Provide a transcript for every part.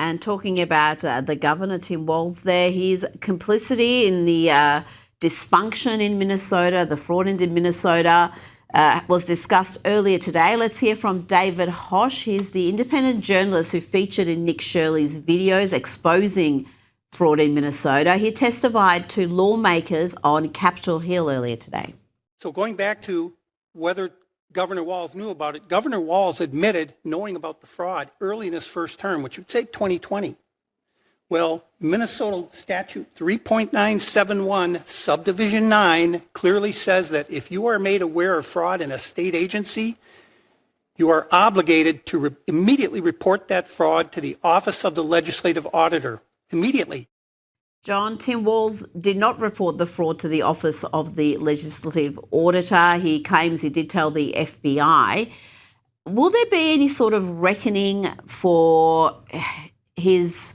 and talking about the governor, Tim Walz there, his complicity in the dysfunction in Minnesota, the fraud in Minnesota, was discussed earlier today. Let's hear from David Hosh. He's the independent journalist who featured in Nick Shirley's videos exposing fraud in Minnesota. He testified to lawmakers on Capitol Hill earlier today. So going back to whether Governor Walz knew about it, Governor Walz admitted knowing about the fraud early in his first term, which would say 2020. Well, Minnesota statute 3.971 subdivision 9 clearly says that if you are made aware of fraud in a state agency, you are obligated to immediately report that fraud to the Office of the Legislative Auditor. Immediately. John, Tim Walz did not report the fraud to the Office of the Legislative Auditor. He claims he did tell the FBI. Will there be any sort of reckoning for his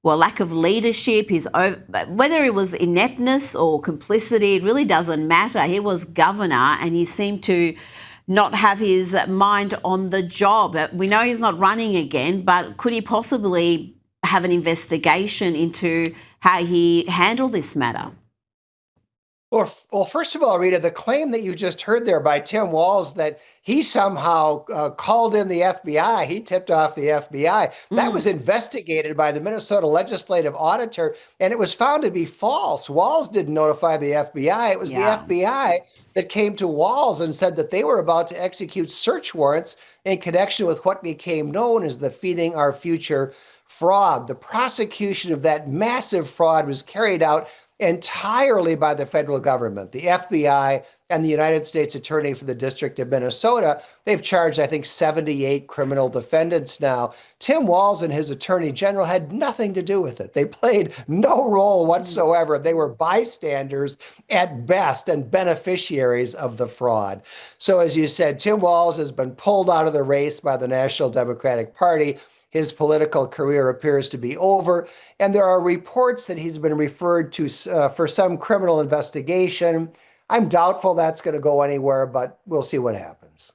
lack of leadership, whether it was ineptness or complicity? It really doesn't matter. He was governor and he seemed to not have his mind on the job. We know he's not running again, but could he possibly have an investigation into how he handled this matter? Well, first of all, Rita, the claim that you just heard there by Tim Walz that he somehow called in the FBI, he tipped off the FBI, that was investigated by the Minnesota Legislative Auditor, and it was found to be false. Walz didn't notify the FBI. It was the FBI that came to Walz and said that they were about to execute search warrants in connection with what became known as the Feeding Our Future fraud. The prosecution of that massive fraud was carried out entirely by the federal government, the FBI and the United States Attorney for the District of Minnesota. They've charged, I think, 78 criminal defendants now. Tim Walz and his Attorney General had nothing to do with it. They played no role whatsoever. They were bystanders at best and beneficiaries of the fraud. So as you said, Tim Walz has been pulled out of the race by the National Democratic Party. His political career appears to be over, and there are reports that he's been referred to for some criminal investigation. I'm doubtful that's going to go anywhere, but we'll see what happens.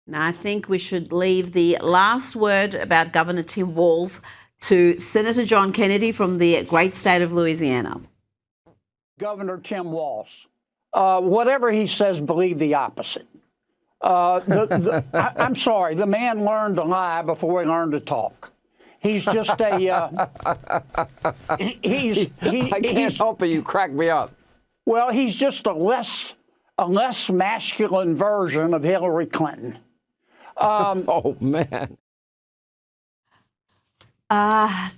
Now, I think we should leave the last word about Governor Tim Walz to Senator John Kennedy from the great state of Louisiana. Governor Tim Walz, whatever he says, believe the opposite. I'm sorry, the man learned to lie before he learned to talk. He's just a, I can't help it, you crack me up. Well, he's just a less masculine version of Hillary Clinton. Oh, man.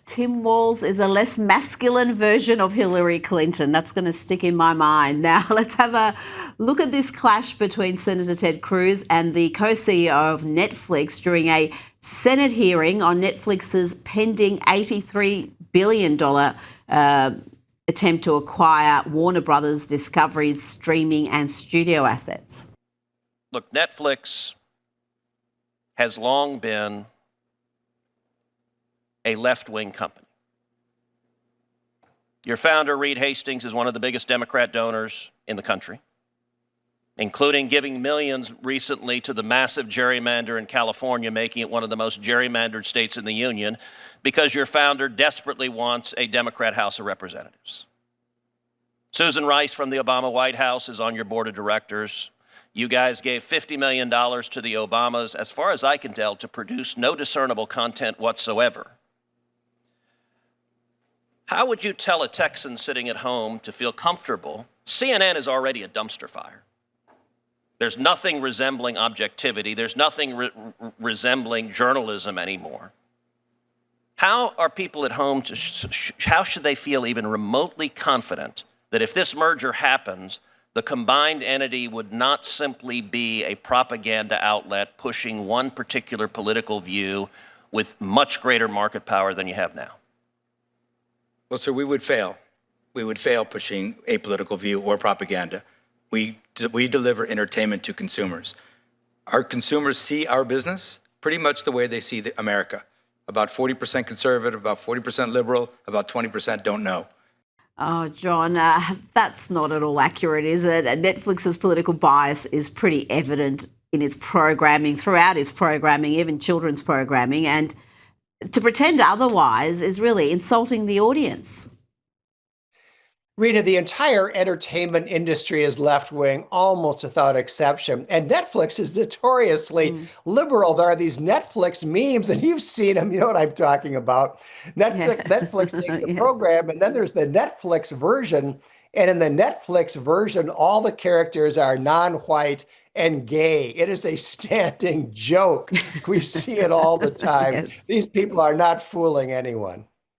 Tim Walz is a less masculine version of Hillary Clinton. That's going to stick in my mind. Now, let's have a look at this clash between Senator Ted Cruz and the co-CEO of Netflix during a Senate hearing on Netflix's pending $83 billion attempt to acquire Warner Brothers Discovery's streaming and studio assets. Look, Netflix has long been a left-wing company. Your founder, Reed Hastings, is one of the biggest Democrat donors in the country, including giving millions recently to the massive gerrymander in California, making it one of the most gerrymandered states in the union, because your founder desperately wants a Democrat House of Representatives. Susan Rice from the Obama White House is on your board of directors. You guys gave $50 million to the Obamas, as far as I can tell, to produce no discernible content whatsoever. How would you tell a Texan sitting at home to feel comfortable? CNN is already a dumpster fire. There's nothing resembling objectivity. There's nothing resembling journalism anymore. How are people at home, how should they feel even remotely confident that if this merger happens, the combined entity would not simply be a propaganda outlet pushing one particular political view with much greater market power than you have now? Well, sir, we would fail. We would fail pushing a political view or propaganda. We deliver entertainment to consumers. Our consumers see our business pretty much the way they see America. About 40% conservative, about 40% liberal, about 20% don't know. Oh, John, that's not at all accurate, is it? Netflix's political bias is pretty evident in its programming, throughout its programming, even children's programming. And to pretend otherwise is really insulting the audience. Rita, the entire entertainment industry is left-wing almost without exception. And Netflix is notoriously liberal. There are these Netflix memes, and you've seen them. You know what I'm talking about. Netflix takes a Yes. program, and then there's the Netflix version. And in the Netflix version, all the characters are non-white and gay. It is a standing joke. We see it all the time. Yes. These people are not fooling anyone.